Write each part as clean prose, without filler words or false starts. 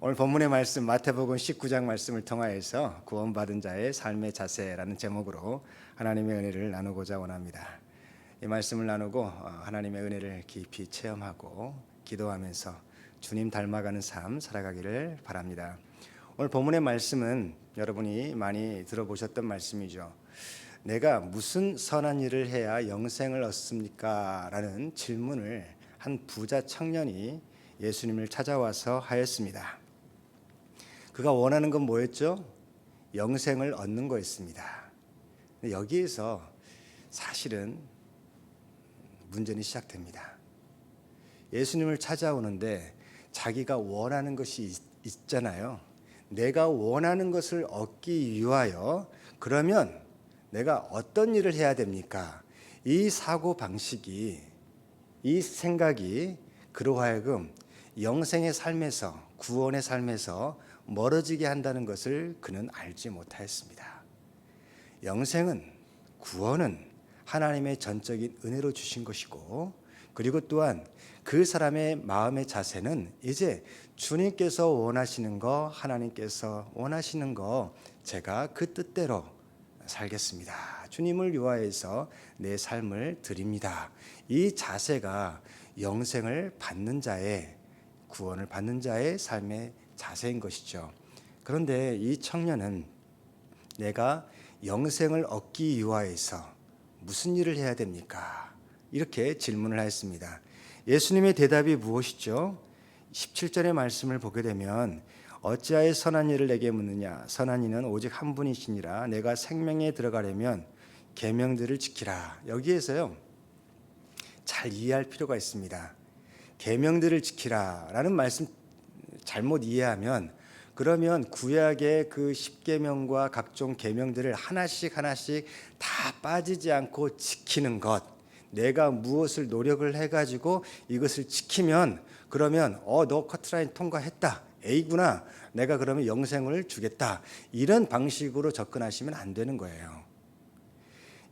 오늘 본문의 말씀 마태복음 19장 말씀을 통하여서 구원받은 자의 삶의 자세라는 제목으로 하나님의 은혜를 나누고자 원합니다. 이 말씀을 나누고 하나님의 은혜를 깊이 체험하고 기도하면서 주님 닮아가는 삶 살아가기를 바랍니다. 오늘 본문의 말씀은 여러분이 많이 들어보셨던 말씀이죠. 내가 무슨 선한 일을 해야 영생을 얻습니까? 라는 질문을 한 부자 청년이 예수님을 찾아와서 하였습니다. 그가 원하는 건 뭐였죠? 영생을 얻는 거였습니다. 근데 여기에서 사실은 문제는 시작됩니다. 예수님을 찾아오는데 자기가 원하는 것이 있잖아요. 내가 원하는 것을 얻기 위하여 그러면 내가 어떤 일을 해야 됩니까? 이 사고 방식이, 이 생각이 그로 하여금 영생의 삶에서, 구원의 삶에서 멀어지게 한다는 것을 그는 알지 못하였습니다. 영생은, 구원은 하나님의 전적인 은혜로 주신 것이고, 그리고 또한 그 사람의 마음의 자세는 이제 주님께서 원하시는 거, 하나님께서 원하시는 거 제가 그 뜻대로 살겠습니다. 주님을 위하여서 내 삶을 드립니다. 이 자세가 영생을 받는 자의, 구원을 받는 자의 삶의 자세인 것이죠. 그런데 이 청년은 내가 영생을 얻기 위하여서 무슨 일을 해야 됩니까? 이렇게 질문을 하였습니다. 예수님의 대답이 무엇이죠? 17절의 말씀을 보게 되면 어찌하여 선한 일을 내게 묻느냐? 선한 이는 오직 한 분이시니라. 내가 생명에 들어가려면 계명들을 지키라. 여기에서요 잘 이해할 필요가 있습니다. 계명들을 지키라라는 말씀 잘못 이해하면 그러면 구약의 그 10계명과 각종 계명들을 하나씩 다 빠지지 않고 지키는 것, 내가 무엇을 노력을 해가지고 이것을 지키면 그러면 너 커트라인 통과했다, A구나, 내가 그러면 영생을 주겠다, 이런 방식으로 접근하시면 안 되는 거예요.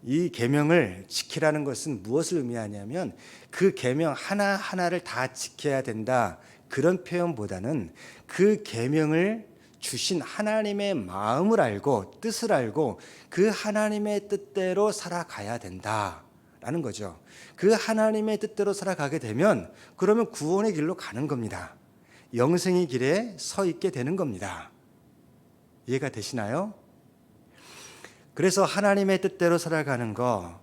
이 계명을 지키라는 것은 무엇을 의미하냐면 그 계명 하나하나를 다 지켜야 된다, 그런 표현보다는 그 계명을 주신 하나님의 마음을 알고 뜻을 알고 그 하나님의 뜻대로 살아가야 된다라는 거죠. 그 하나님의 뜻대로 살아가게 되면 그러면 구원의 길로 가는 겁니다. 영생의 길에 서 있게 되는 겁니다. 이해가 되시나요? 그래서 하나님의 뜻대로 살아가는 거,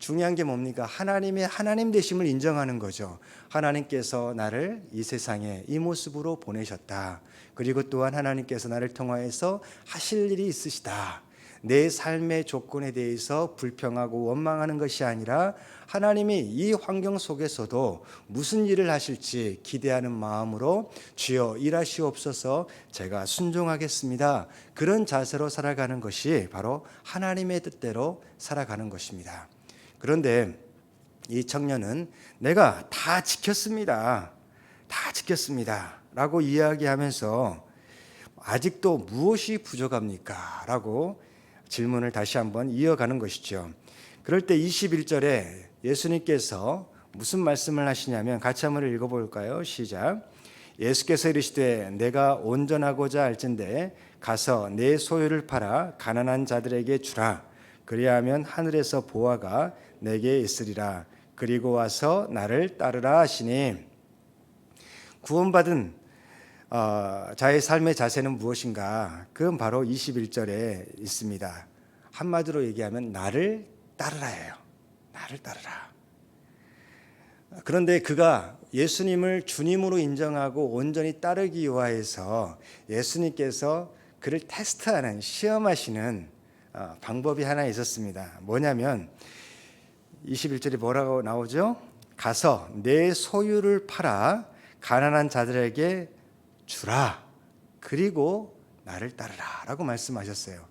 중요한 게 뭡니까? 하나님의 하나님 되심을 인정하는 거죠. 하나님께서 나를 이 세상에 이 모습으로 보내셨다. 그리고 또한 하나님께서 나를 통하여서 하실 일이 있으시다. 내 삶의 조건에 대해서 불평하고 원망하는 것이 아니라 하나님이 이 환경 속에서도 무슨 일을 하실지 기대하는 마음으로 주여 일하시옵소서, 제가 순종하겠습니다. 그런 자세로 살아가는 것이 바로 하나님의 뜻대로 살아가는 것입니다. 그런데 이 청년은 내가 다 지켰습니다. 다 지켰습니다. 라고 이야기하면서 아직도 무엇이 부족합니까? 라고 질문을 다시 한번 이어가는 것이죠. 그럴 때 21절에 예수님께서 무슨 말씀을 하시냐면 같이 한번 읽어볼까요? 시작. 예수께서 이르시되 내가 온전하고자 할진대 가서 내 소유를 팔아 가난한 자들에게 주라. 그리하면 하늘에서 보화가 내게 있으리라. 그리고 와서 나를 따르라 하시니, 구원받은 자의 삶의 자세는 무엇인가? 그건 바로 21절에 있습니다. 한마디로 얘기하면 나를 따르라예요. 나를 따르라. 그런데 그가 예수님을 주님으로 인정하고 온전히 따르기 위하여서 예수님께서 그를 테스트하는, 시험하시는 방법이 하나 있었습니다. 뭐냐면 21절이 뭐라고 나오죠? 가서 내 소유를 팔아 가난한 자들에게 주라. 그리고 나를 따르라 라고 말씀하셨어요.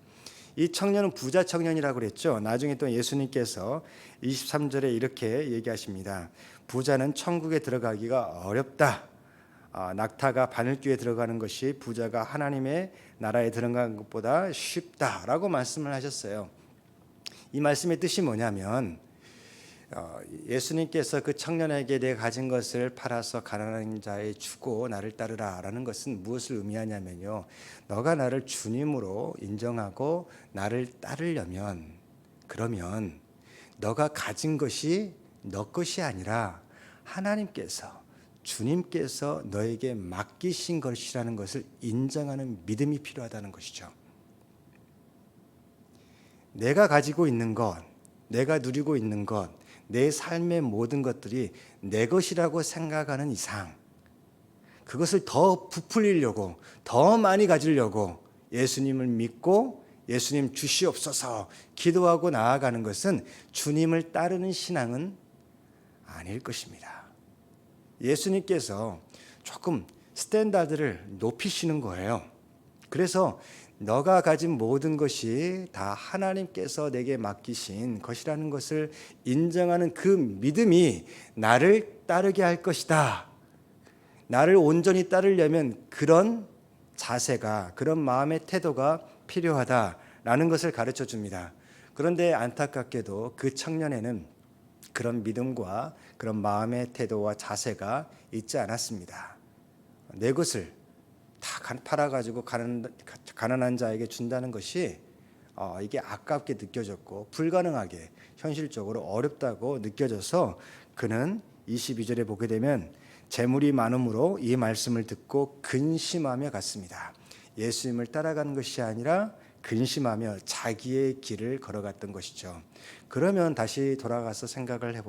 이 청년은 부자 청년이라고 그랬죠. 나중에 또 예수님께서 23절에 이렇게 얘기하십니다. 부자는 천국에 들어가기가 어렵다. 낙타가 바늘귀에 들어가는 것이 부자가 하나님의 나라에 들어가는 것보다 쉽다라고 말씀을 하셨어요. 이 말씀의 뜻이 뭐냐면 예수님께서 그 청년에게 내 가진 것을 팔아서 가난한 자에 주고 나를 따르라라는 것은 무엇을 의미하냐면요. 너가 나를 주님으로 인정하고 나를 따르려면 그러면 너가 가진 것이 너 것이 아니라 하나님께서 주님께서 너에게 맡기신 것이라는 것을 인정하는 믿음이 필요하다는 것이죠. 내가 가지고 있는 것, 내가 누리고 있는 것, 내 삶의 모든 것들이 내 것이라고 생각하는 이상 그것을 더 부풀리려고 더 많이 가지려고 예수님을 믿고 예수님 주시옵소서 기도하고 나아가는 것은 주님을 따르는 신앙은 아닐 것입니다. 예수님께서 조금 스탠다드를 높이시는 거예요. 그래서 너가 가진 모든 것이 다 하나님께서 내게 맡기신 것이라는 것을 인정하는 그 믿음이 나를 따르게 할 것이다. 나를 온전히 따르려면 그런 자세가, 그런 마음의 태도가 필요하다라는 것을 가르쳐 줍니다. 그런데 안타깝게도 그 청년에는 그런 믿음과 그런 마음의 태도와 자세가 있지 않았습니다. 내 것을 다 팔아가지고 가난한 자에게 준다는 것이 이게 아깝게 느껴졌고 불가능하게 현실적으로 어렵다고 느껴져서 그는 22절에 보게 되면 재물이 많음으로 이 말씀을 듣고 근심하며 갔습니다. 예수님을 따라가는 것이 아니라 근심하며 자기의 길을 걸어갔던 것이죠. 그러면 다시 돌아가서 생각을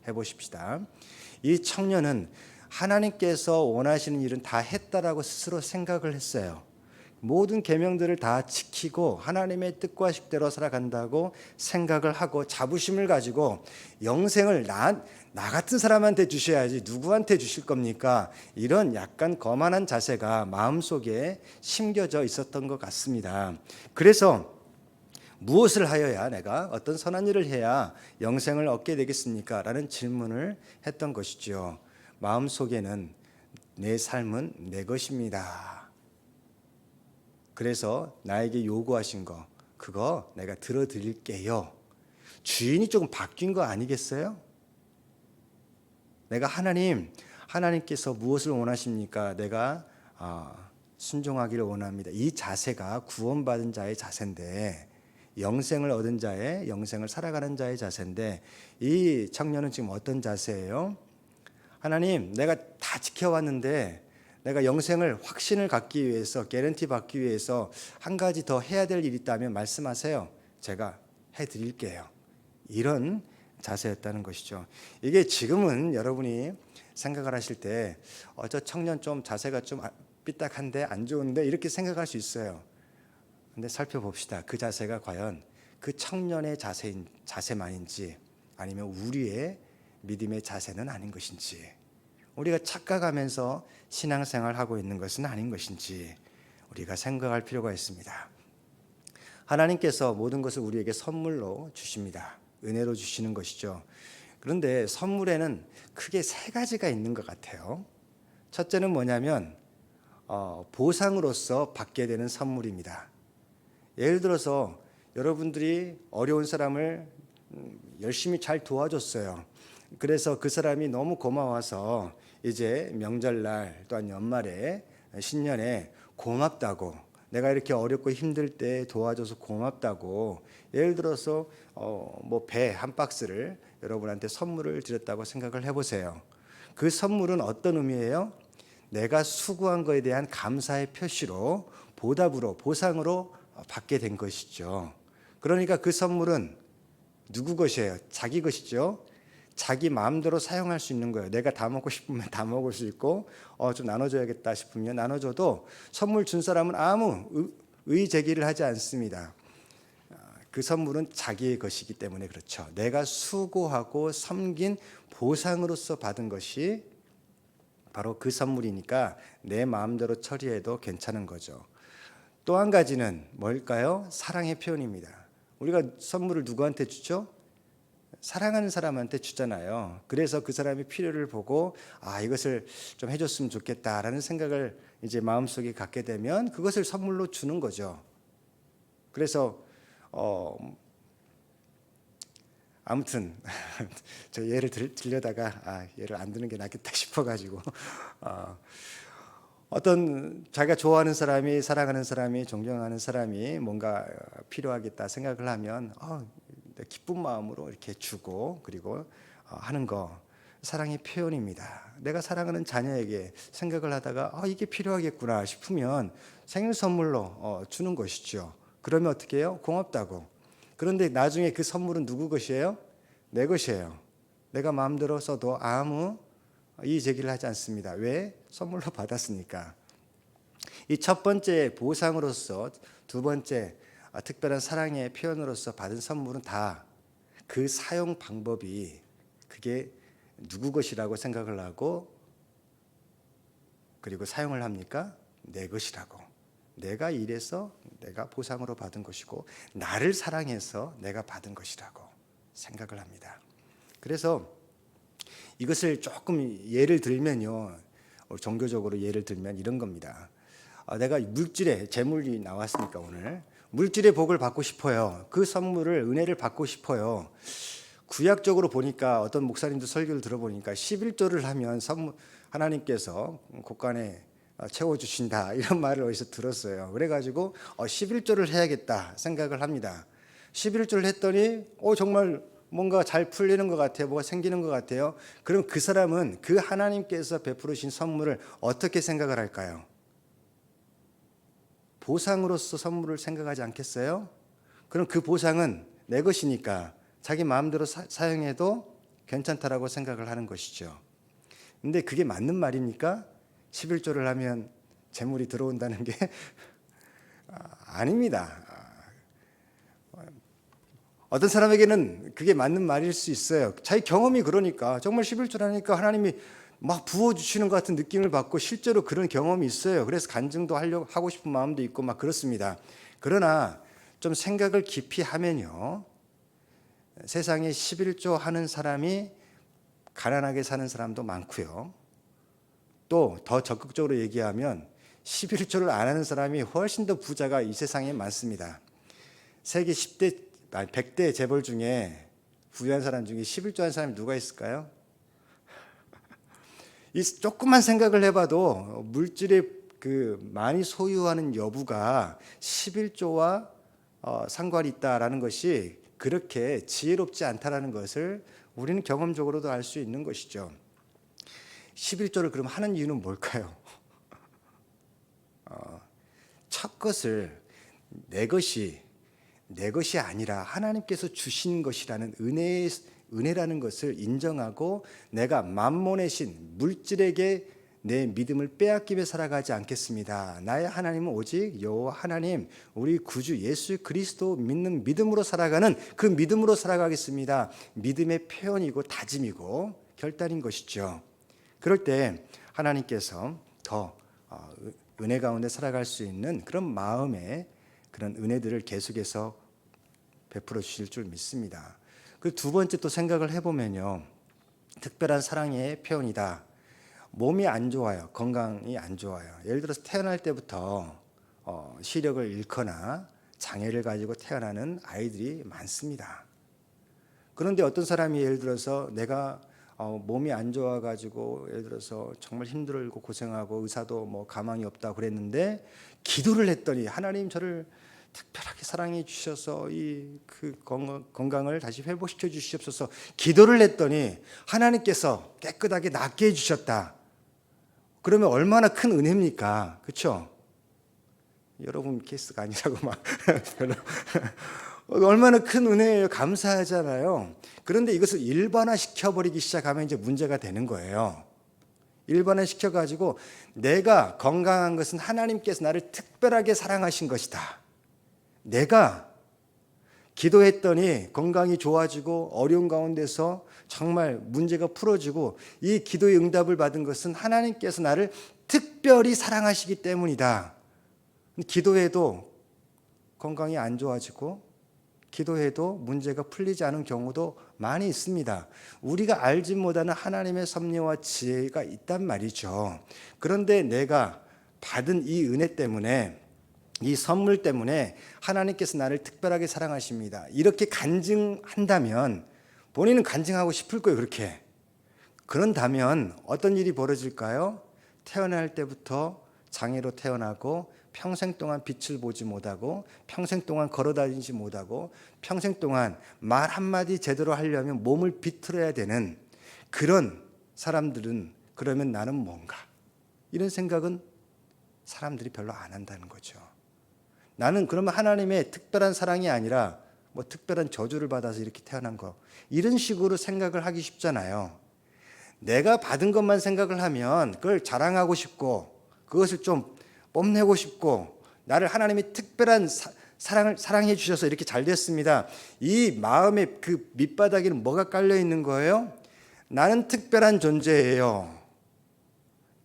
해보십시다. 이 청년은 하나님께서 원하시는 일은 다 했다라고 스스로 생각을 했어요. 모든 계명들을 다 지키고 하나님의 뜻과 식대로 살아간다고 생각을 하고 자부심을 가지고 영생을 나 같은 사람한테 주셔야지 누구한테 주실 겁니까? 이런 약간 거만한 자세가 마음속에 심겨져 있었던 것 같습니다. 그래서 무엇을 하여야 내가 어떤 선한 일을 해야 영생을 얻게 되겠습니까? 라는 질문을 했던 것이죠. 마음속에는 내 삶은 내 것입니다. 그래서 나에게 요구하신 거 그거 내가 들어드릴게요. 주인이 조금 바뀐 거 아니겠어요? 내가 하나님께서 무엇을 원하십니까? 내가 순종하기를 원합니다. 이 자세가 구원받은 자의 자세인데 영생을 얻은 자의 영생을 살아가는 자의 자세인데 이 청년은 지금 어떤 자세예요? 하나님, 내가 다 지켜왔는데 내가 영생을 확신을 갖기 위해서 개런티 받기 위해서 한 가지 더 해야 될 일이 있다면 말씀하세요. 제가 해드릴게요. 이런 자세였다는 것이죠. 이게 지금은 여러분이 생각을 하실 때 저 청년 좀 자세가 좀 삐딱한데 안 좋은데 이렇게 생각할 수 있어요. 근데 살펴봅시다. 그 자세가 과연 그 청년의 자세만인지 아니면 우리의 믿음의 자세는 아닌 것인지 우리가 착각하면서 신앙생활을 하고 있는 것은 아닌 것인지 우리가 생각할 필요가 있습니다. 하나님께서 모든 것을 우리에게 선물로 주십니다. 은혜로 주시는 것이죠. 그런데 선물에는 크게 세 가지가 있는 것 같아요. 첫째는 뭐냐면 보상으로서 받게 되는 선물입니다. 예를 들어서 여러분들이 어려운 사람을 열심히 잘 도와줬어요. 그래서 그 사람이 너무 고마워서 이제 명절날 또한 연말에 신년에 고맙다고 내가 이렇게 어렵고 힘들 때 도와줘서 고맙다고 예를 들어서 뭐 배 한 박스를 여러분한테 선물을 드렸다고 생각을 해보세요. 그 선물은 어떤 의미예요? 내가 수고한 것에 대한 감사의 표시로 보답으로 보상으로 받게 된 것이죠. 그러니까 그 선물은 누구 것이에요? 자기 것이죠. 자기 마음대로 사용할 수 있는 거예요. 내가 다 먹고 싶으면 다 먹을 수 있고 좀 나눠줘야겠다 싶으면 나눠줘도 선물 준 사람은 아무 의의 제기를 하지 않습니다. 그 선물은 자기의 것이기 때문에 그렇죠. 내가 수고하고 섬긴 보상으로서 받은 것이 바로 그 선물이니까 내 마음대로 처리해도 괜찮은 거죠. 또 한 가지는 뭘까요? 사랑의 표현입니다. 우리가 선물을 누구한테 주죠? 사랑하는 사람한테 주잖아요. 그래서 그 사람의 필요를 보고 이것을 좀 해줬으면 좋겠다라는 생각을 이제 마음속에 갖게 되면 그것을 선물로 주는 거죠. 그래서 아무튼 저 예를 들려다가 예를 안 드는 게 낫겠다 싶어가지고 어떤 자기가 좋아하는 사람이, 사랑하는 사람이, 존경하는 사람이 뭔가 필요하겠다 생각을 하면 기쁜 마음으로 이렇게 주고 그리고 하는 거 사랑의 표현입니다. 내가 사랑하는 자녀에게 생각을 하다가 이게 필요하겠구나 싶으면 생일 선물로 주는 것이죠. 그러면 어떻게 해요? 고맙다고. 그런데 나중에 그 선물은 누구 것이에요? 내 것이에요. 내가 마음대로 써도 아무 이의 제기를 하지 않습니다. 왜? 선물로 받았으니까. 이 첫 번째 보상으로서, 두 번째 특별한 사랑의 표현으로서 받은 선물은 다 그 사용 방법이 그게 누구 것이라고 생각을 하고 그리고 사용을 합니까? 내 것이라고. 내가 일해서 내가 보상으로 받은 것이고 나를 사랑해서 내가 받은 것이라고 생각을 합니다. 그래서 이것을 조금 예를 들면요, 종교적으로 예를 들면 이런 겁니다. 내가 물질의 재물이 나왔으니까 오늘 물질의 복을 받고 싶어요. 그 선물을 은혜를 받고 싶어요. 구약적으로 보니까 어떤 목사님도 설교를 들어보니까 11조를 하면 하나님께서 곳간에 채워주신다 이런 말을 어디서 들었어요. 그래가지고 11조를 해야겠다 생각을 합니다. 11조를 했더니 정말 뭔가 잘 풀리는 것 같아요. 뭐가 생기는 것 같아요. 그럼 그 사람은 그 하나님께서 베풀으신 선물을 어떻게 생각을 할까요? 보상으로서 선물을 생각하지 않겠어요? 그럼 그 보상은 내 것이니까 자기 마음대로 사용해도 괜찮다라고 생각을 하는 것이죠. 근데 그게 맞는 말입니까? 11조를 하면 재물이 들어온다는 게 아닙니다. 어떤 사람에게는 그게 맞는 말일 수 있어요. 자기 경험이 그러니까 정말 11조를 하니까 하나님이 막 부어주시는 것 같은 느낌을 받고 실제로 그런 경험이 있어요. 그래서 간증도 하고 싶은 마음도 있고 막 그렇습니다. 그러나 좀 생각을 깊이 하면요, 세상에 11조 하는 사람이 가난하게 사는 사람도 많고요. 또 더 적극적으로 얘기하면 11조를 안 하는 사람이 훨씬 더 부자가 이 세상에 많습니다. 세계 100대 재벌 중에 부유한 사람 중에 11조 한 사람이 누가 있을까요? 이 조금만 생각을 해봐도 물질의 그 많이 소유하는 여부가 11조와 상관이 있다라는 것이 그렇게 지혜롭지 않다라는 것을 우리는 경험적으로도 알 수 있는 것이죠. 11조를 그럼 하는 이유는 뭘까요? 첫 것을 내 것이 아니라 하나님께서 주신 것이라는 은혜라는 것을 인정하고 내가 만몬의 신 물질에게 내 믿음을 빼앗기며 살아가지 않겠습니다. 나의 하나님은 오직 여호와 하나님, 우리 구주 예수 그리스도 믿는 믿음으로 살아가는 그 믿음으로 살아가겠습니다. 믿음의 표현이고 다짐이고 결단인 것이죠. 그럴 때 하나님께서 더 은혜 가운데 살아갈 수 있는 그런 마음의 그런 은혜들을 계속해서 베풀어 주실 줄 믿습니다. 그 두 번째 또 생각을 해보면요, 특별한 사랑의 표현이다. 몸이 안 좋아요. 건강이 안 좋아요. 예를 들어서 태어날 때부터 시력을 잃거나 장애를 가지고 태어나는 아이들이 많습니다. 그런데 어떤 사람이 예를 들어서 내가 몸이 안 좋아가지고 예를 들어서 정말 힘들고 고생하고 의사도 뭐 가망이 없다 그랬는데 기도를 했더니 하나님 저를 특별하게 사랑해 주셔서 그 건강을 다시 회복시켜 주시옵소서 기도를 했더니 하나님께서 깨끗하게 낫게 해주셨다. 그러면 얼마나 큰 은혜입니까? 그렇죠? 여러분 케이스가 아니라고 막 별로 얼마나 큰 은혜예요. 감사하잖아요. 그런데 이것을 일반화 시켜버리기 시작하면 이제 문제가 되는 거예요. 일반화 시켜가지고 내가 건강한 것은 하나님께서 나를 특별하게 사랑하신 것이다. 내가 기도했더니 건강이 좋아지고 어려운 가운데서 정말 문제가 풀어지고 이 기도의 응답을 받은 것은 하나님께서 나를 특별히 사랑하시기 때문이다. 기도해도 건강이 안 좋아지고 기도해도 문제가 풀리지 않은 경우도 많이 있습니다. 우리가 알지 못하는 하나님의 섭리와 지혜가 있단 말이죠. 그런데 내가 받은 이 은혜 때문에 이 선물 때문에 하나님께서 나를 특별하게 사랑하십니다. 이렇게 간증한다면 본인은 간증하고 싶을 거예요. 그렇게. 그런다면 어떤 일이 벌어질까요? 태어날 때부터 장애로 태어나고 평생 동안 빛을 보지 못하고 평생 동안 걸어다니지 못하고 평생 동안 말 한마디 제대로 하려면 몸을 비틀어야 되는 그런 사람들은 그러면 나는 뭔가? 이런 생각은 사람들이 별로 안 한다는 거죠. 나는 그러면 하나님의 특별한 사랑이 아니라 뭐 특별한 저주를 받아서 이렇게 태어난 거, 이런 식으로 생각을 하기 쉽잖아요. 내가 받은 것만 생각을 하면 그걸 자랑하고 싶고 그것을 좀 뽐내고 싶고 나를 하나님이 특별한 사랑을 사랑해 주셔서 이렇게 잘 됐습니다. 이 마음의 그 밑바닥에는 뭐가 깔려 있는 거예요? 나는 특별한 존재예요.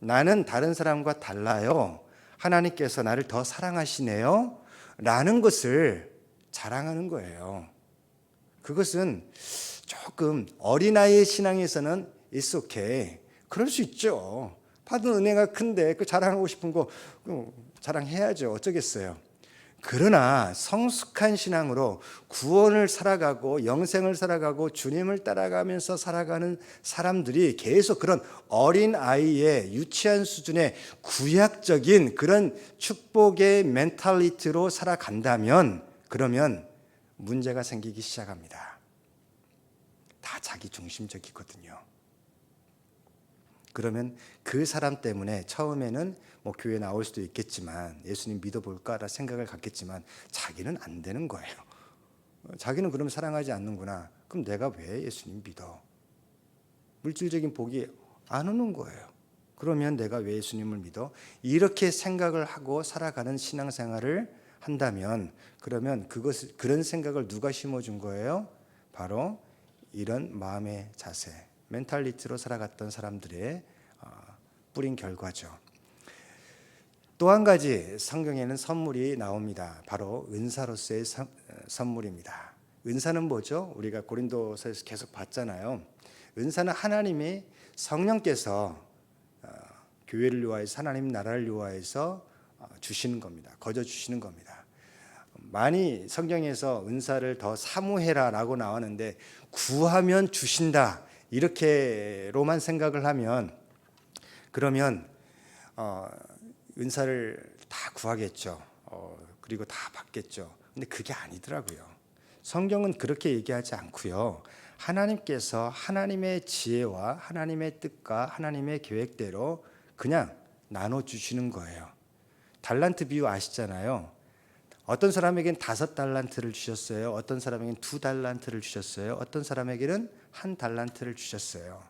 나는 다른 사람과 달라요. 하나님께서 나를 더 사랑하시네요. 라는 것을 자랑하는 거예요. 그것은 조금 어린아이의 신앙에서는 It's okay. 그럴 수 있죠. 받은 은혜가 큰데 그 자랑하고 싶은 거 자랑해야죠. 어쩌겠어요. 그러나 성숙한 신앙으로 구원을 살아가고 영생을 살아가고 주님을 따라가면서 살아가는 사람들이 계속 그런 어린아이의 유치한 수준의 구약적인 그런 축복의 멘탈리티로 살아간다면 그러면 문제가 생기기 시작합니다. 다 자기 중심적이거든요. 그러면 그 사람 때문에 처음에는 뭐 교회 나올 수도 있겠지만 예수님 믿어볼까라 생각을 갖겠지만 자기는 안 되는 거예요. 자기는 그럼 사랑하지 않는구나. 그럼 내가 왜 예수님 믿어? 물질적인 복이 안 오는 거예요. 그러면 내가 왜 예수님을 믿어? 이렇게 생각을 하고 살아가는 신앙생활을 한다면 그러면 그런 생각을 누가 심어준 거예요? 바로 이런 마음의 자세, 멘탈리티로 살아갔던 사람들의 뿌린 결과죠. 또 한 가지 성경에는 선물이 나옵니다. 바로 은사로서의 선물입니다. 은사는 뭐죠? 우리가 고린도서에서 계속 봤잖아요. 은사는 하나님이 성령께서 교회를 위하여서 하나님 나라를 위하여서 주시는 겁니다. 거저 주시는 겁니다. 많이 성경에서 은사를 더 사모해라라고 나오는데 구하면 주신다 이렇게로만 생각을 하면 그러면 은사를 다 구하겠죠. 그리고 다 받겠죠. 근데 그게 아니더라고요. 성경은 그렇게 얘기하지 않고요. 하나님께서 하나님의 지혜와 하나님의 뜻과 하나님의 계획대로 그냥 나눠주시는 거예요. 달란트 비유 아시잖아요. 어떤 사람에게는 5달란트를 주셨어요. 어떤 사람에게는 2달란트를 주셨어요. 어떤 사람에게는 1달란트를 주셨어요.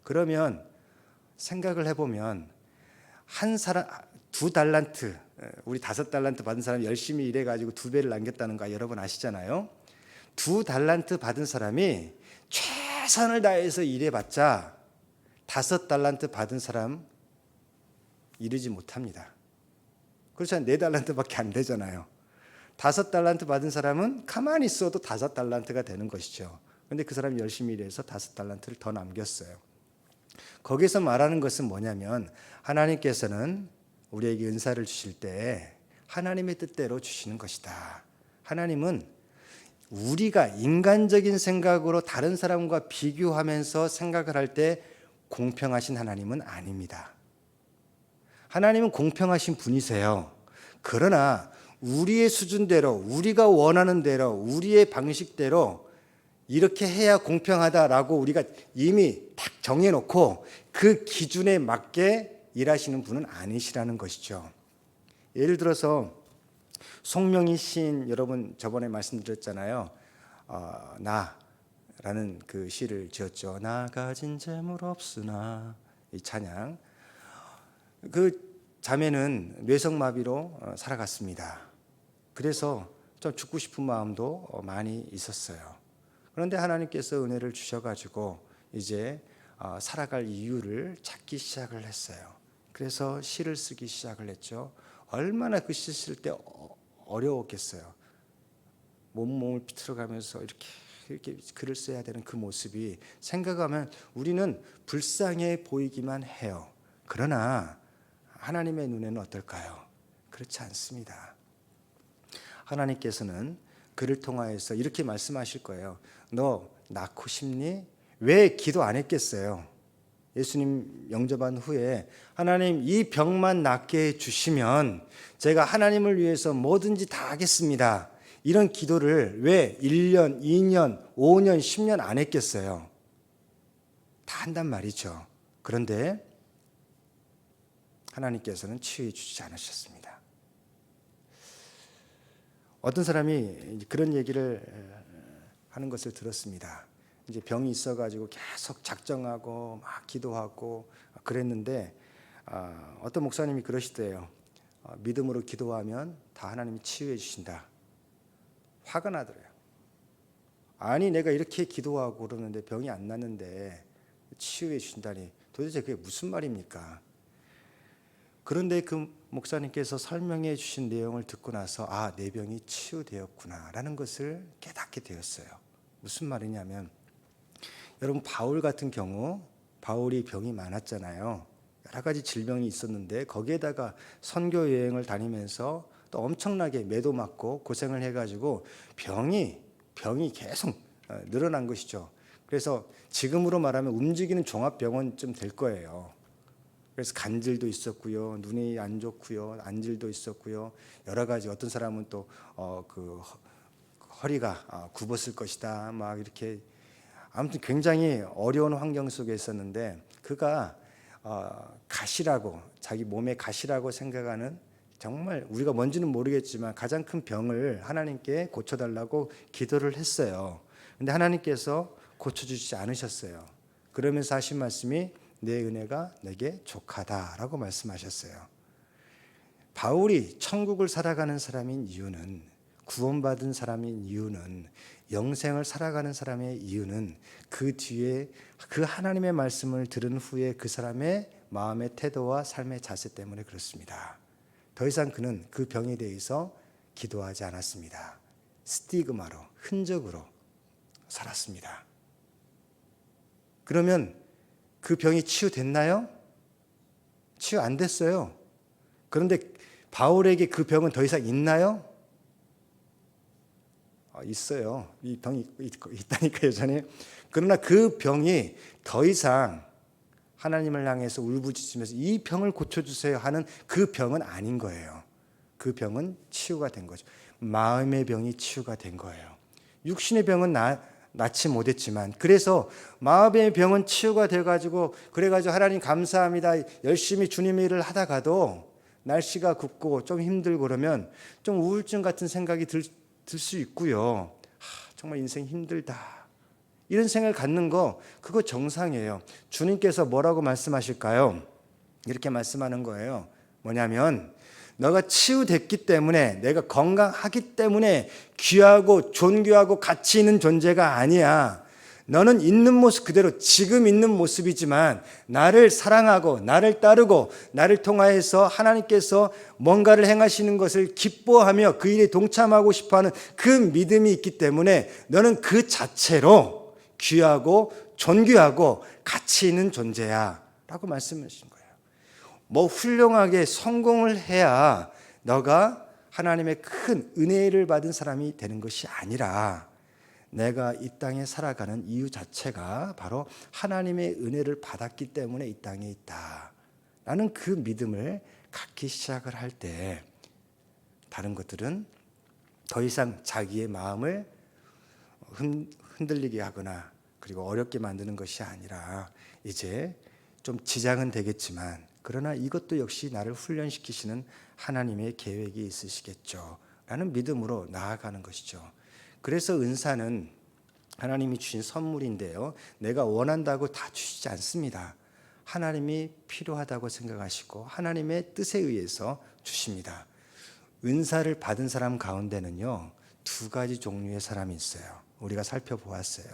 그러면 생각을 해보면 2달란트, 우리 5달란트 받은 사람이 열심히 일해가지고 2배를 남겼다는 거 여러분 아시잖아요. 2달란트 받은 사람이 최선을 다해서 일해봤자 5달란트 받은 사람 이르지 못합니다. 그렇잖아요. 4달란트밖에 안 되잖아요. 5달란트 받은 사람은 가만히 있어도 5달란트가 되는 것이죠. 그런데 그 사람이 열심히 일해서 5달란트를 더 남겼어요. 거기서 말하는 것은 뭐냐면 하나님께서는 우리에게 은사를 주실 때 하나님의 뜻대로 주시는 것이다. 하나님은 우리가 인간적인 생각으로 다른 사람과 비교하면서 생각을 할 때 공평하신 하나님은 아닙니다. 하나님은 공평하신 분이세요. 그러나 우리의 수준대로 우리가 원하는 대로 우리의 방식대로 이렇게 해야 공평하다라고 우리가 이미 딱 정해놓고 그 기준에 맞게 일하시는 분은 아니시라는 것이죠. 예를 들어서 송명희 시인 여러분 저번에 말씀드렸잖아요. 나라는 그 시를 지었죠. 나 가진 재물 없으나 이 찬양. 그 자매는 뇌성마비로 살아갔습니다. 그래서 좀 죽고 싶은 마음도 많이 있었어요. 그런데 하나님께서 은혜를 주셔가지고 이제 살아갈 이유를 찾기 시작을 했어요. 그래서 시를 쓰기 시작을 했죠. 얼마나 그 시 쓸 때 어려웠겠어요. 몸을 비틀어가면서 이렇게 글을 써야 되는 그 모습이 생각하면 우리는 불쌍해 보이기만 해요. 그러나 하나님의 눈에는 어떨까요? 그렇지 않습니다. 하나님께서는 그를 통하여서 이렇게 말씀하실 거예요. 너 낳고 싶니? 왜 기도 안 했겠어요? 예수님 영접한 후에 하나님 이 병만 낫게 해주시면 제가 하나님을 위해서 뭐든지 다 하겠습니다. 이런 기도를 왜 1년, 2년, 5년, 10년 안 했겠어요? 다 한단 말이죠. 그런데 하나님께서는 치유해 주지 않으셨습니다. 어떤 사람이 그런 얘기를 하는 것을 들었습니다. 이제 병이 있어가지고 계속 작정하고 막 기도하고 그랬는데 어떤 목사님이 그러시대요. 믿음으로 기도하면 다 하나님이 치유해 주신다. 화가 나더래요. 아니 내가 이렇게 기도하고 그러는데 병이 안 낫는데 치유해 주신다니 도대체 그게 무슨 말입니까? 그런데 그 목사님께서 설명해 주신 내용을 듣고 나서 내 병이 치유되었구나라는 것을 깨닫게 되었어요. 무슨 말이냐면 여러분 바울 같은 경우 바울이 병이 많았잖아요. 여러 가지 질병이 있었는데 거기에다가 선교 여행을 다니면서 또 엄청나게 매도 맞고 고생을 해가지고 병이 계속 늘어난 것이죠. 그래서 지금으로 말하면 움직이는 종합병원쯤 될 거예요. 그래서 간질도 있었고요, 눈이 안 좋고요, 안질도 있었고요, 여러 가지 어떤 사람은 또 그 허리가 굽었을 것이다, 막 이렇게 아무튼 굉장히 어려운 환경 속에 있었는데 그가 가시라고 자기 몸의 가시라고 생각하는 정말 우리가 뭔지는 모르겠지만 가장 큰 병을 하나님께 고쳐달라고 기도를 했어요. 근데 하나님께서 고쳐주지 않으셨어요. 그러면서 하신 말씀이 내 은혜가 내게 족하다라고 말씀하셨어요. 바울이 천국을 살아가는 사람인 이유는 구원받은 사람인 이유는 영생을 살아가는 사람의 이유는 그 뒤에 그 하나님의 말씀을 들은 후에 그 사람의 마음의 태도와 삶의 자세 때문에 그렇습니다. 더 이상 그는 그 병에 대해서 기도하지 않았습니다. 스티그마로 흔적으로 살았습니다. 그러면 그 병이 치유됐나요? 치유 안 됐어요. 그런데 바울에게 그 병은 더 이상 있나요? 있어요. 이 병이 있다니까 여전히. 그러나 그 병이 더 이상 하나님을 향해서 울부짖으면서 이 병을 고쳐주세요 하는 그 병은 아닌 거예요. 그 병은 치유가 된 거죠. 마음의 병이 치유가 된 거예요. 육신의 병은 낫지 못했지만 그래서 마음의 병은 치유가 돼가지고 그래가지고 하나님 감사합니다. 열심히 주님의 일을 하다가도 날씨가 굽고 좀 힘들고 그러면 좀 우울증 같은 생각이 들 수 있고요. 정말 인생 힘들다. 이런 생각을 갖는 거 그거 정상이에요. 주님께서 뭐라고 말씀하실까요? 이렇게 말씀하는 거예요. 뭐냐면 너가 치유됐기 때문에 내가 건강하기 때문에 귀하고 존귀하고 가치 있는 존재가 아니야. 너는 있는 모습 그대로 지금 있는 모습이지만 나를 사랑하고 나를 따르고 나를 통하여서 하나님께서 뭔가를 행하시는 것을 기뻐하며 그 일에 동참하고 싶어하는 그 믿음이 있기 때문에 너는 그 자체로 귀하고 존귀하고 가치 있는 존재야 라고 말씀하신 거예요. 뭐 훌륭하게 성공을 해야 너가 하나님의 큰 은혜를 받은 사람이 되는 것이 아니라 내가 이 땅에 살아가는 이유 자체가 바로 하나님의 은혜를 받았기 때문에 이 땅에 있다 라는 그 믿음을 갖기 시작을 할 때 다른 것들은 더 이상 자기의 마음을 흔들리게 하거나 그리고 어렵게 만드는 것이 아니라 이제 좀 지장은 되겠지만 그러나 이것도 역시 나를 훈련시키시는 하나님의 계획이 있으시겠죠 라는 믿음으로 나아가는 것이죠. 그래서 은사는 하나님이 주신 선물인데요. 내가 원한다고 다 주시지 않습니다. 하나님이 필요하다고 생각하시고 하나님의 뜻에 의해서 주십니다. 은사를 받은 사람 가운데는요. 두 가지 종류의 사람이 있어요. 우리가 살펴보았어요.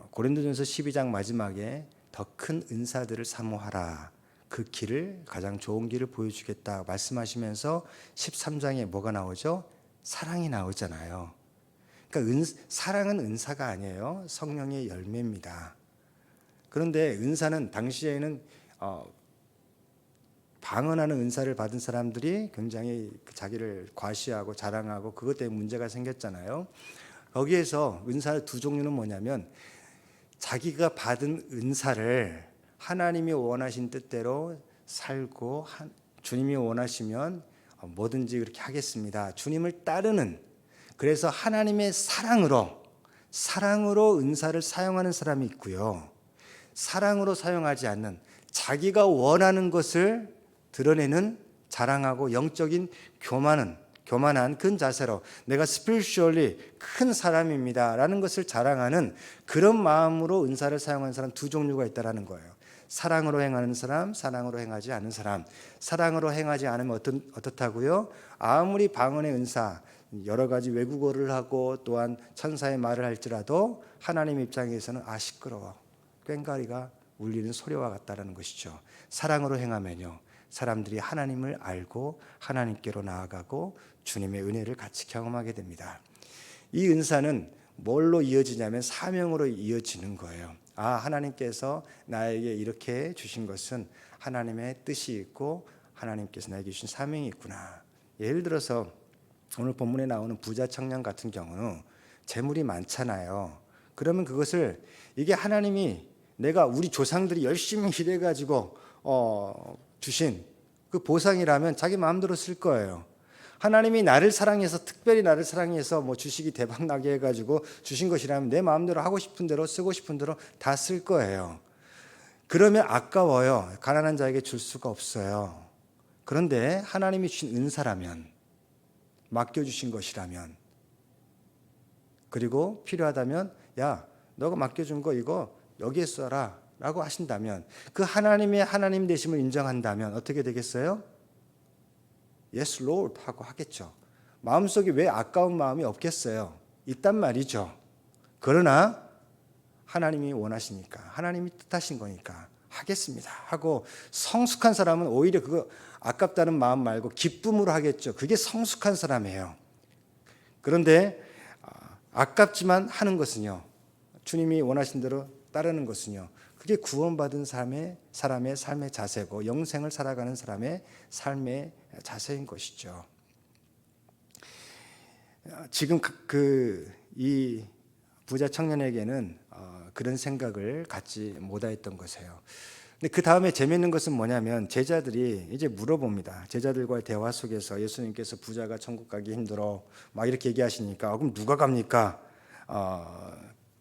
고린도전서 12장 마지막에 더 큰 은사들을 사모하라. 그 길을 가장 좋은 길을 보여주겠다 말씀하시면서 13장에 뭐가 나오죠? 사랑이 나오잖아요. 그러니까 사랑은 은사가 아니에요. 성령의 열매입니다. 그런데 은사는 당시에는 방언하는 은사를 받은 사람들이 굉장히 자기를 과시하고 자랑하고 그것 때문에 문제가 생겼잖아요. 거기에서 은사 두 종류는 뭐냐면 자기가 받은 은사를 하나님이 원하신 뜻대로 살고 주님이 원하시면 뭐든지 그렇게 하겠습니다. 주님을 따르는, 그래서 하나님의 사랑으로 은사를 사용하는 사람이 있고요. 사랑으로 사용하지 않는, 자기가 원하는 것을 드러내는, 자랑하고 영적인 교만한 큰 자세로 내가 스피리추얼리 큰 사람입니다 라는 것을 자랑하는 그런 마음으로 은사를 사용하는 사람 두 종류가 있다는 거예요. 사랑으로 행하는 사람, 사랑으로 행하지 않는 사람. 사랑으로 행하지 않으면 어떻다고요? 아무리 방언의 은사, 여러 가지 외국어를 하고 또한 천사의 말을 할지라도 하나님 입장에서는 시끄러워, 꽹과리가 울리는 소리와 같다는 것이죠. 사랑으로 행하면요, 사람들이 하나님을 알고 하나님께로 나아가고 주님의 은혜를 같이 경험하게 됩니다. 이 은사는 뭘로 이어지냐면 사명으로 이어지는 거예요. 하나님께서 나에게 이렇게 주신 것은 하나님의 뜻이 있고 하나님께서 나에게 주신 사명이 있구나. 예를 들어서 오늘 본문에 나오는 부자 청년 같은 경우는 재물이 많잖아요. 그러면 그것을 이게 하나님이 내가 우리 조상들이 열심히 일해가지고 주신 그 보상이라면 자기 마음대로 쓸 거예요. 하나님이 나를 사랑해서, 특별히 나를 사랑해서 주식이 대박 나게 해가지고 주신 것이라면 내 마음대로 하고 싶은 대로 쓰고 싶은 대로 다 쓸 거예요. 그러면 아까워요. 가난한 자에게 줄 수가 없어요. 그런데 하나님이 주신 은사라면, 맡겨주신 것이라면, 그리고 필요하다면 야, 너가 맡겨준 거 이거 여기에 써라 라고 하신다면, 그 하나님의 하나님 되심을 인정한다면 어떻게 되겠어요? Yes, Lord 하고 하겠죠. 마음속에 왜 아까운 마음이 없겠어요? 있단 말이죠. 그러나 하나님이 원하시니까, 하나님이 뜻하신 거니까 하겠습니다 하고, 성숙한 사람은 오히려 그거 아깝다는 마음 말고 기쁨으로 하겠죠. 그게 성숙한 사람이에요. 그런데 아깝지만 하는 것은요, 주님이 원하신 대로 따르는 것은요, 그게 구원받은 사람의 삶의 자세고 영생을 살아가는 사람의 삶의 자세인 것이죠. 지금 이 부자 청년에게는 그런 생각을 갖지 못하였던 것이에요. 근데 그 다음에 재미있는 것은 뭐냐면 제자들이 이제 물어봅니다. 제자들과의 대화 속에서 예수님께서 부자가 천국 가기 힘들어 막 이렇게 얘기하시니까 그럼 누가 갑니까?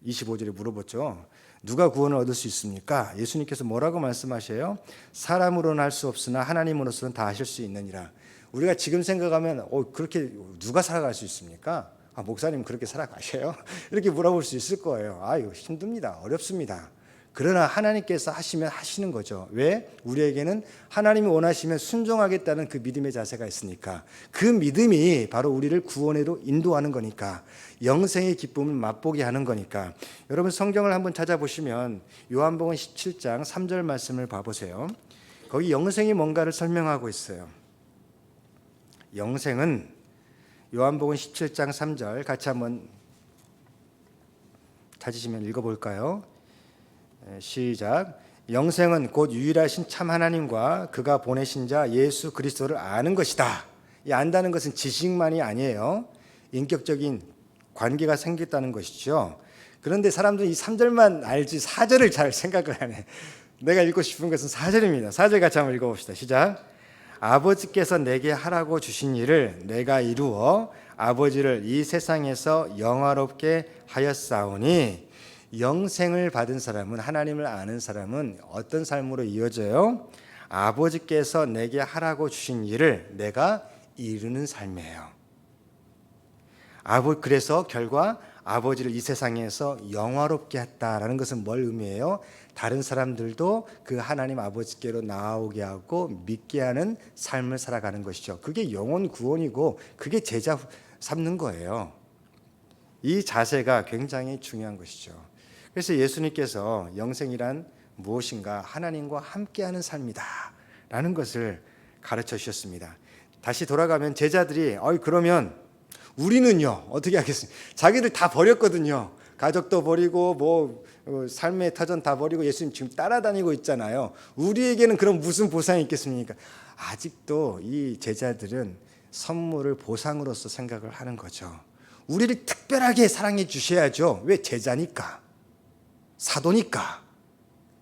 25절에 물어봤죠. 누가 구원을 얻을 수 있습니까? 예수님께서 뭐라고 말씀하셔요? 사람으로는 할 수 없으나 하나님으로서는 다 하실 수 있느니라. 우리가 지금 생각하면 그렇게 누가 살아갈 수 있습니까? 목사님 그렇게 살아가셔요? 이렇게 물어볼 수 있을 거예요. 이거 힘듭니다. 어렵습니다. 그러나 하나님께서 하시면 하시는 거죠. 왜? 우리에게는 하나님이 원하시면 순종하겠다는 그 믿음의 자세가 있으니까. 그 믿음이 바로 우리를 구원으로 인도하는 거니까, 영생의 기쁨을 맛보게 하는 거니까. 여러분 성경을 한번 찾아보시면 요한복음 17장 3절 말씀을 봐보세요. 거기 영생이 뭔가를 설명하고 있어요. 영생은 요한복음 17장 3절 같이 한번 찾으시면 읽어볼까요? 시작. 영생은 곧 유일하신 참 하나님과 그가 보내신 자 예수 그리스도를 아는 것이다. 이 안다는 것은 지식만이 아니에요. 인격적인 관계가 생겼다는 것이죠. 그런데 사람들은 이 3절만 알지 4절을 잘 생각을 안 해. 내가 읽고 싶은 것은 4절입니다. 4절 같이 한번 읽어봅시다. 시작. 아버지께서 내게 하라고 주신 일을 내가 이루어 아버지를 이 세상에서 영화롭게 하였사오니. 영생을 받은 사람은, 하나님을 아는 사람은 어떤 삶으로 이어져요? 아버지께서 내게 하라고 주신 일을 내가 이루는 삶이에요. 그래서 결과 아버지를 이 세상에서 영화롭게 했다라는 것은 뭘 의미해요? 다른 사람들도 그 하나님 아버지께로 나오게 하고 믿게 하는 삶을 살아가는 것이죠. 그게 영혼 구원이고 그게 제자 삼는 거예요. 이 자세가 굉장히 중요한 것이죠. 그래서 예수님께서 영생이란 무엇인가? 하나님과 함께하는 삶이다 라는 것을 가르쳐 주셨습니다. 다시 돌아가면 제자들이 그러면 우리는요 어떻게 하겠습니까? 자기들 다 버렸거든요. 가족도 버리고 삶의 터전 다 버리고 예수님 지금 따라다니고 있잖아요. 우리에게는 그럼 무슨 보상이 있겠습니까? 아직도 이 제자들은 선물을 보상으로서 생각을 하는 거죠. 우리를 특별하게 사랑해 주셔야죠. 왜? 제자니까, 사도니까.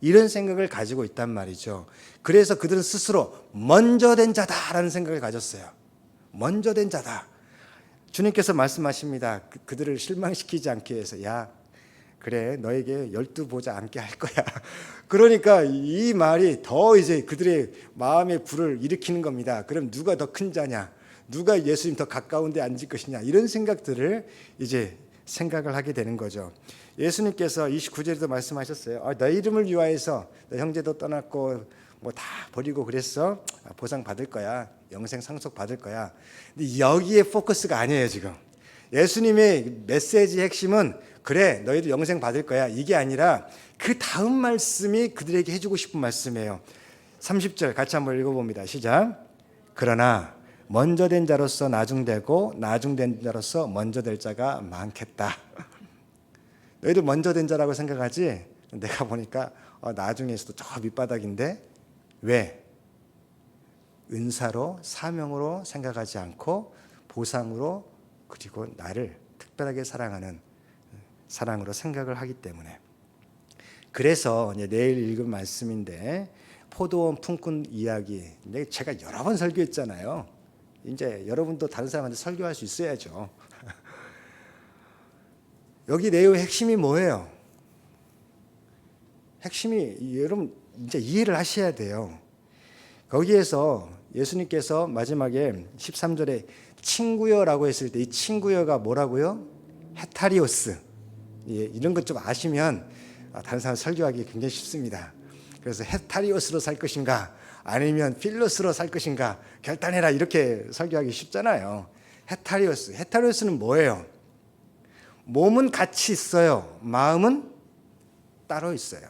이런 생각을 가지고 있단 말이죠. 그래서 그들은 스스로 먼저 된 자다라는 생각을 가졌어요. 먼저 된 자다. 주님께서 말씀하십니다. 그들을 실망시키지 않기 위해서, 야, 그래, 너에게 12보좌 앉게 할 거야. 그러니까 이 말이 더 이제 그들의 마음의 불을 일으키는 겁니다. 그럼 누가 더 큰 자냐? 누가 예수님 더 가까운 데 앉을 것이냐? 이런 생각들을 이제 생각을 하게 되는 거죠. 예수님께서 29절에도 말씀하셨어요. 너 이름을 위하여서 너 형제도 떠났고 뭐 다 버리고 그랬어. 보상 받을 거야. 영생 상속 받을 거야. 근데 여기에 포커스가 아니에요, 지금. 예수님의 메시지의 핵심은 그래, 너희도 영생 받을 거야. 이게 아니라 그 다음 말씀이 그들에게 해주고 싶은 말씀이에요. 30절 같이 한번 읽어봅니다. 시작. 그러나 먼저 된 자로서 나중되고 나중된 자로서 먼저 될 자가 많겠다. 너희들 먼저 된 자라고 생각하지? 내가 보니까 나중에서도 저 밑바닥인데 왜? 은사로 사명으로 생각하지 않고 보상으로 그리고 나를 특별하게 사랑하는 사랑으로 생각을 하기 때문에. 그래서 내일 읽을 말씀인데 포도원 품꾼 이야기. 제가 여러 번 설교했잖아요. 이제 여러분도 다른 사람한테 설교할 수 있어야죠. 여기 내용의 핵심이 뭐예요? 핵심이 여러분 이제 이해를 하셔야 돼요. 거기에서 예수님께서 마지막에 13절에 친구여라고 했을 때 이 친구여가 뭐라고요? 헤타리오스. 이런 것 좀 아시면 다른 사람 설교하기 굉장히 쉽습니다. 그래서 헤타리오스로 살 것인가 아니면 필로스로 살 것인가 결단해라 이렇게 설교하기 쉽잖아요. 헤타리오스는 뭐예요? 몸은 같이 있어요. 마음은 따로 있어요.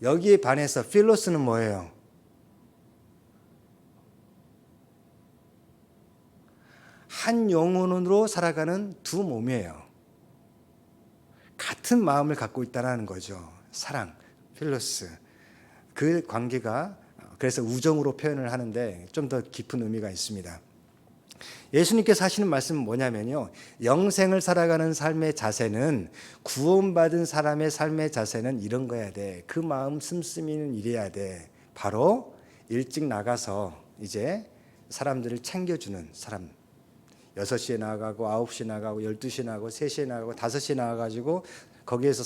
여기에 반해서 필로스는 뭐예요? 한 영혼으로 살아가는 두 몸이에요. 같은 마음을 갖고 있다는 거죠. 사랑, 필로스. 그 관계가 그래서 우정으로 표현을 하는데 좀 더 깊은 의미가 있습니다. 예수님께서 하시는 말씀은 뭐냐면요. 영생을 살아가는 삶의 자세는 구원받은 사람의 삶의 자세는 이런 거야 돼. 그 마음 씀씀이는 이래야 돼. 바로 일찍 나가서 이제 사람들을 챙겨주는 사람. 6시에 나가고 9시에 나가고 12시에 나가고 3시에 나가고 5시에 나가가지고 거기에서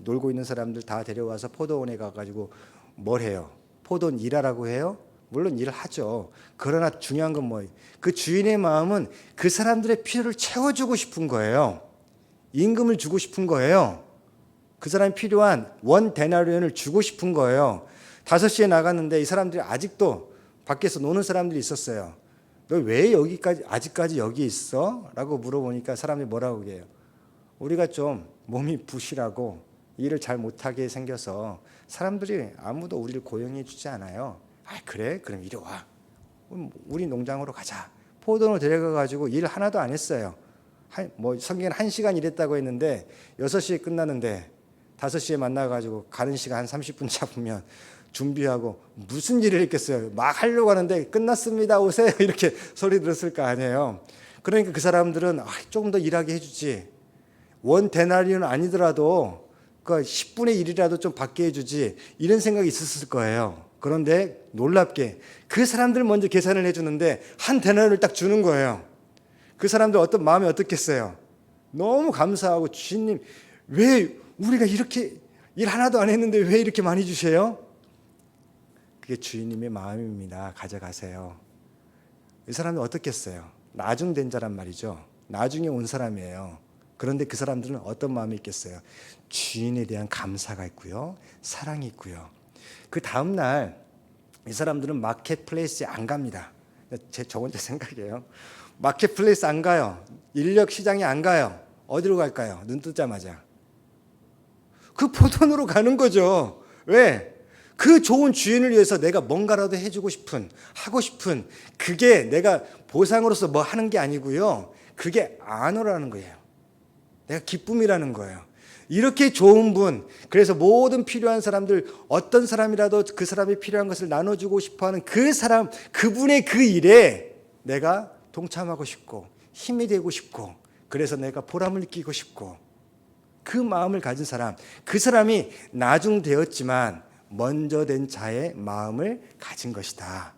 놀고 있는 사람들 다 데려와서 포도원에 가가지고 뭘 해요? 포도원 일하라고 해요? 물론 일을 하죠. 그러나 중요한 건 뭐예요? 그 주인의 마음은 그 사람들의 필요를 채워주고 싶은 거예요. 임금을 주고 싶은 거예요. 그 사람이 필요한 원 데나리온을 주고 싶은 거예요. 5시에 나갔는데 이 사람들이 아직도 밖에서 노는 사람들이 있었어요. 너 왜 아직까지 여기 있어? 라고 물어보니까 사람들이 뭐라고 해요? 우리가 좀 몸이 부실하고 일을 잘 못하게 생겨서 사람들이 아무도 우리를 고용해 주지 않아요. 그래? 그럼 이리 와. 우리 농장으로 가자. 포도원을 데려가가지고 일 하나도 안 했어요. 성경은 1시간 일했다고 했는데 6시에 끝나는데 5시에 만나가지고 가는 시간 한 30분 잡으면 준비하고 무슨 일을 했겠어요. 막 하려고 하는데 끝났습니다. 오세요. 이렇게 소리 들었을 거 아니에요. 그러니까 그 사람들은 조금 더 일하게 해주지. 원 데나리온 아니더라도 그 10분의 1이라도 좀 받게 해주지. 이런 생각이 있었을 거예요. 그런데 놀랍게 그 사람들 먼저 계산을 해주는데 한 데나리온을 딱 주는 거예요. 그 사람들 어떤 마음이 어떻겠어요? 너무 감사하고 주님 왜 우리가 이렇게 일 하나도 안 했는데 왜 이렇게 많이 주세요? 그게 주인님의 마음입니다. 가져가세요. 이 사람은 어떻겠어요? 나중된 자란 말이죠. 나중에 온 사람이에요. 그런데 그 사람들은 어떤 마음이 있겠어요? 주인에 대한 감사가 있고요. 사랑이 있고요. 그 다음 날 이 사람들은 마켓플레이스에 안 갑니다. 저 혼자 생각이에요. 마켓플레이스 안 가요. 인력 시장에 안 가요. 어디로 갈까요? 눈 뜨자마자. 그 포도원으로 가는 거죠. 왜? 그 좋은 주인을 위해서 내가 뭔가라도 해주고 싶은, 하고 싶은, 그게 내가 보상으로서 뭐 하는 게 아니고요. 그게 안오라는 거예요. 내가 기쁨이라는 거예요. 이렇게 좋은 분, 그래서 모든 필요한 사람들, 어떤 사람이라도 그 사람이 필요한 것을 나눠주고 싶어하는 그 사람, 그분의 그 일에 내가 동참하고 싶고 힘이 되고 싶고 그래서 내가 보람을 느끼고 싶고, 그 마음을 가진 사람, 그 사람이 나중되었지만 먼저 된 자의 마음을 가진 것이다.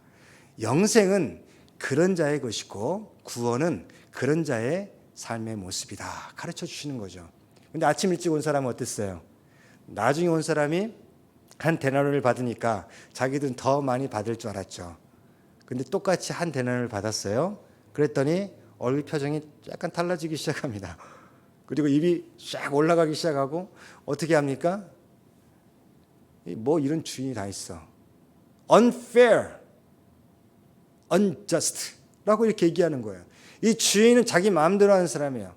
영생은 그런 자의 것이고 구원은 그런 자의 삶의 모습이다. 가르쳐 주시는 거죠. 근데 아침 일찍 온 사람은 어땠어요? 나중에 온 사람이 한 데나리온을 받으니까 자기들은 더 많이 받을 줄 알았죠. 근데 똑같이 한 데나리온을 받았어요. 그랬더니 얼굴 표정이 약간 달라지기 시작합니다. 그리고 입이 쫙 올라가기 시작하고 어떻게 합니까? 뭐 이런 주인이 다 있어. unfair, unjust 라고 이렇게 얘기하는 거예요. 이 주인은 자기 마음대로 하는 사람이에요.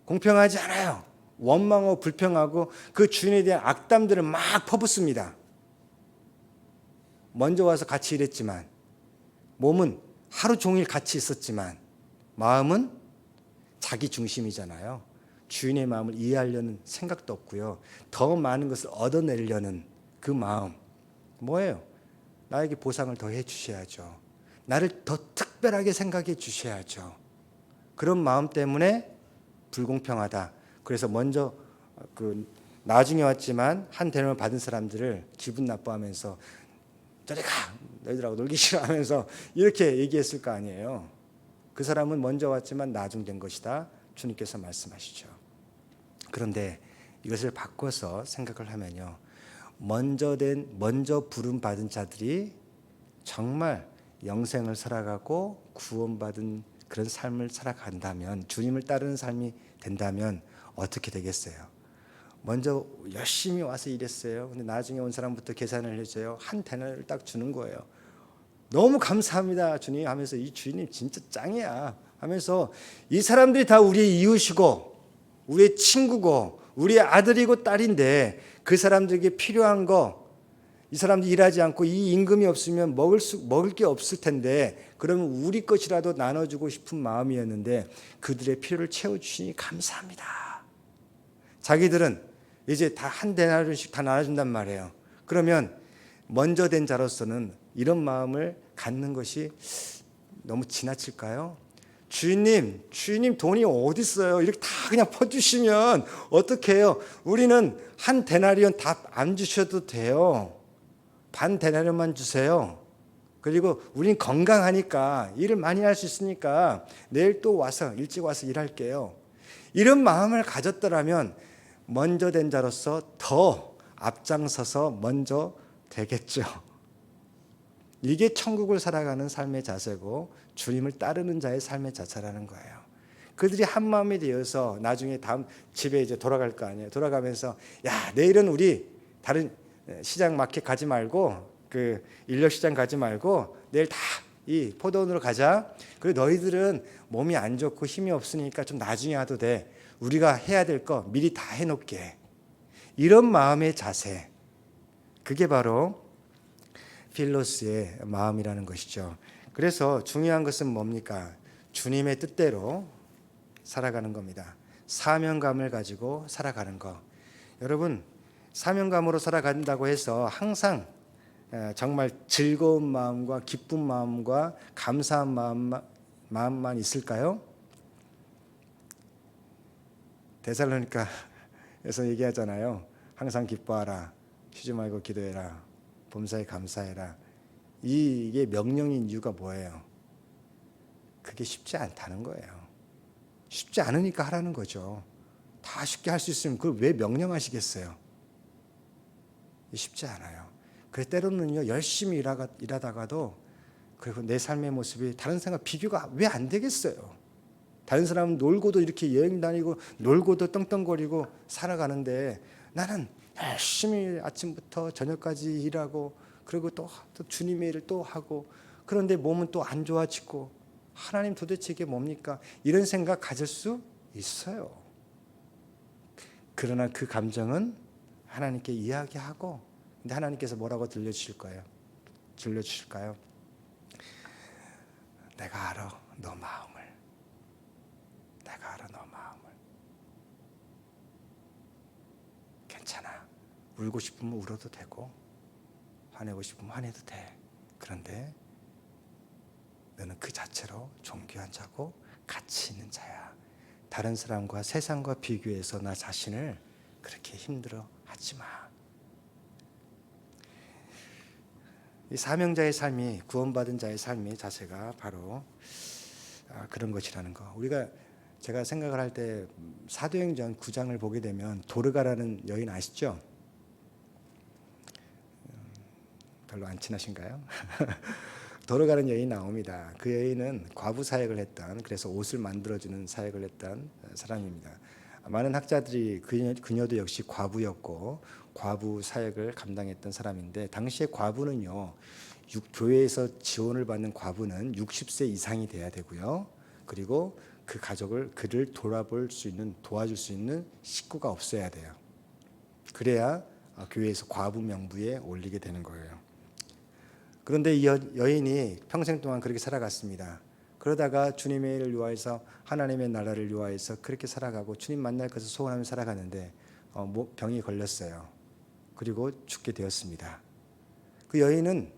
공평하지 않아요. 원망하고 불평하고 그 주인에 대한 악담들을 막 퍼붓습니다. 먼저 와서 같이 일했지만, 몸은 하루 종일 같이 있었지만 마음은 자기 중심이잖아요. 주인의 마음을 이해하려는 생각도 없고요. 더 많은 것을 얻어내려는 그 마음, 뭐예요? 나에게 보상을 더 해주셔야죠. 나를 더 특별하게 생각해 주셔야죠. 그런 마음 때문에 불공평하다. 그래서 먼저 나중에 왔지만 한 대접을 받은 사람들을 기분 나빠하면서 저리 가! 너희들하고 놀기 싫어하면서 이렇게 얘기했을 거 아니에요. 그 사람은 먼저 왔지만 나중된 것이다. 주님께서 말씀하시죠. 그런데 이것을 바꿔서 생각을 하면요. 먼저 부름 받은 자들이 정말 영생을 살아가고 구원받은 그런 삶을 살아간다면, 주님을 따르는 삶이 된다면 어떻게 되겠어요? 먼저 열심히 와서 일했어요. 근데 나중에 온 사람부터 계산을 해줘요. 한 데나리온을 딱 주는 거예요. 너무 감사합니다, 주님 하면서 이 주인님 진짜 짱이야 하면서 이 사람들이 다 우리의 이웃이고 우리의 친구고 우리의 아들이고 딸인데 그 사람들에게 필요한 거, 이 사람들이 일하지 않고 이 임금이 없으면 먹을 게 없을 텐데 그러면 우리 것이라도 나눠주고 싶은 마음이었는데 그들의 필요를 채워주시니 감사합니다. 자기들은 이제 다 한 데나리온씩 다 나눠준단 말이에요. 그러면 먼저 된 자로서는 이런 마음을 갖는 것이 너무 지나칠까요? 주인님 돈이 어디 있어요? 이렇게 다 그냥 퍼주시면 어떡해요? 우리는 한 데나리온 다 안 주셔도 돼요. 반 데나리온만 주세요. 그리고 우린 건강하니까 일을 많이 할 수 있으니까 내일 또 와서 일찍 와서 일할게요. 이런 마음을 가졌더라면 먼저 된 자로서 더 앞장서서 먼저 되겠죠. 이게 천국을 살아가는 삶의 자세고 주님을 따르는 자의 삶의 자세라는 거예요. 그들이 한 마음이 되어서 나중에 다음 집에 이제 돌아갈 거 아니에요. 돌아가면서 야, 내일은 우리 다른 시장 마켓 가지 말고 그 인력 시장 가지 말고 내일 다 이 포도원으로 가자. 그리고 너희들은 몸이 안 좋고 힘이 없으니까 좀 나중에 와도 돼. 우리가 해야 될 거 미리 다 해놓게. 이런 마음의 자세, 그게 바로 필로스의 마음이라는 것이죠. 그래서 중요한 것은 뭡니까? 주님의 뜻대로 살아가는 겁니다. 사명감을 가지고 살아가는 거. 여러분, 사명감으로 살아간다고 해서 항상 정말 즐거운 마음과 기쁜 마음과 감사한 마음만 있을까요? 데살로니가에서 얘기하잖아요. 항상 기뻐하라. 쉬지 말고 기도해라. 범사에 감사해라. 이게 명령인 이유가 뭐예요? 그게 쉽지 않다는 거예요. 쉽지 않으니까 하라는 거죠. 다 쉽게 할 수 있으면 그걸 왜 명령하시겠어요? 쉽지 않아요. 그래서 때로는요, 열심히 일하다가도 그리고 내 삶의 모습이 다른 사람과 비교가 왜 안 되겠어요? 다른 사람은 놀고도 이렇게 여행 다니고 놀고도 떵떵거리고 살아가는데 나는 열심히 아침부터 저녁까지 일하고 그리고 또 주님의 일을 또 하고 그런데 몸은 또 안 좋아지고 하나님 도대체 이게 뭡니까? 이런 생각 가질 수 있어요. 그러나 그 감정은 하나님께 이야기하고 근데 하나님께서 뭐라고 들려주실까요? 내가 알아 너 마음을. 내가 알아 너 마음을. 괜찮아. 울고 싶으면 울어도 되고 화내고 싶으면 화내도 돼. 그런데 너는 그 자체로 존귀한 자고 가치 있는 자야. 다른 사람과 세상과 비교해서 나 자신을 그렇게 힘들어 하지 마. 이 사명자의 삶이, 구원받은 자의 삶의 자세가 바로 그런 것이라는 거. 제가 생각을 할 때 사도행전 9장을 보게 되면 도르가라는 여인 아시죠? 별로 안 친하신가요? 도르가는 여인이 나옵니다. 그 여인은 과부 사역을 했던, 그래서 옷을 만들어주는 사역을 했던 사람입니다. 많은 학자들이 그녀도 역시 과부였고 과부 사역을 감당했던 사람인데, 당시에 과부는요, 교회에서 지원을 받는 과부는 60세 이상이 돼야 되고요, 그리고 그 가족을 그를 도와줄 수 있는 식구가 없어야 돼요. 그래야 교회에서 과부 명부에 올리게 되는 거예요. 그런데 이 여인이 평생 동안 그렇게 살아갔습니다. 그러다가 주님의 일을 위하여서, 하나님의 나라를 위하여서 그렇게 살아가고 주님 만날 것을 소원하며 살아가는데 병이 걸렸어요. 그리고 죽게 되었습니다. 그 여인은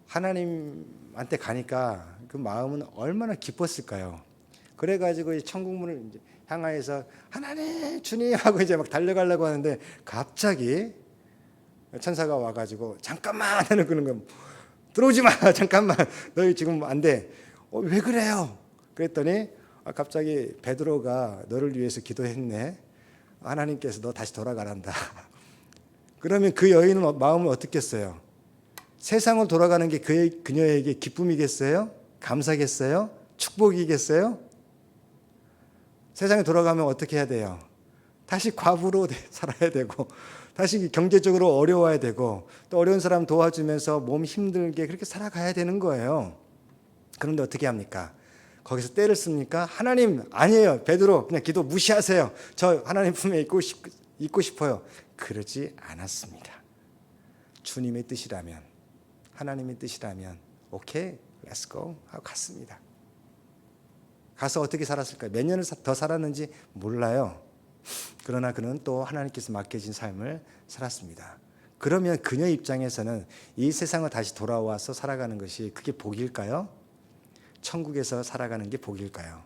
하나님한테 가니까 그 마음은 얼마나 기뻤을까요? 그래가지고 천국문을 이제 향하여서 하나님, 주님 하고 이제 막 달려가려고 하는데, 갑자기 천사가 와가지고 잠깐만 하는 그런 거, 들어오지 마, 잠깐만, 너희 지금 안 돼. 왜 그래요? 그랬더니 갑자기 베드로가 너를 위해서 기도했네. 하나님께서 너 다시 돌아가란다. 그러면 그 여인은 마음을 어떻겠어요? 세상을 돌아가는 게 그녀에게 기쁨이겠어요? 감사겠어요? 축복이겠어요? 세상에 돌아가면 어떻게 해야 돼요? 다시 과부로 살아야 되고, 다시 경제적으로 어려워야 되고, 또 어려운 사람 도와주면서 몸 힘들게 그렇게 살아가야 되는 거예요. 그런데 어떻게 합니까? 거기서 때를 씁니까? 하나님, 아니에요, 베드로, 그냥 기도 무시하세요. 저 하나님 품에 있고 싶어요. 그러지 않았습니다. 주님의 뜻이라면, 하나님의 뜻이라면 오케이, 렛츠 고 하고 갔습니다. 가서 어떻게 살았을까요? 몇 년을 더 살았는지 몰라요. 그러나 그는 또 하나님께서 맡겨진 삶을 살았습니다. 그러면 그녀 입장에서는 이 세상을 다시 돌아와서 살아가는 것이 그게 복일까요? 천국에서 살아가는 게 복일까요?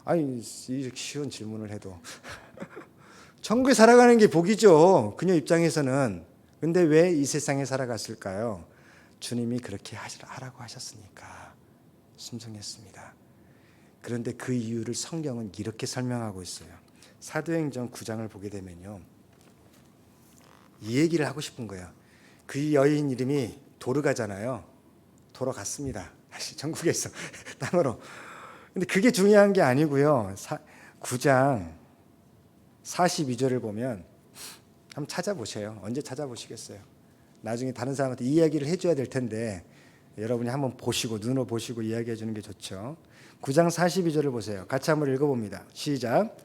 아니, 이렇게 쉬운 질문을 해도 천국에 살아가는 게 복이죠, 그녀 입장에서는. 근데 왜 이 세상에 살아갔을까요? 주님이 그렇게 하라고 하셨으니까 순종했습니다. 그런데 그 이유를 성경은 이렇게 설명하고 있어요. 사도행전 9장을 보게 되면요, 이 얘기를 하고 싶은 거예요. 그 여인 이름이 도르가잖아요. 돌아갔습니다, 다시 천국에서 땅으로. 근데 그게 중요한 게 아니고요, 9장 42절을 보면 한번 찾아보세요. 언제 찾아보시겠어요? 나중에 다른 사람한테 이야기를 해줘야 될 텐데 여러분이 한번 보시고, 눈으로 보시고 이야기해 주는 게 좋죠. 9장 42절을 보세요. 같이 한번 읽어봅니다. 시작.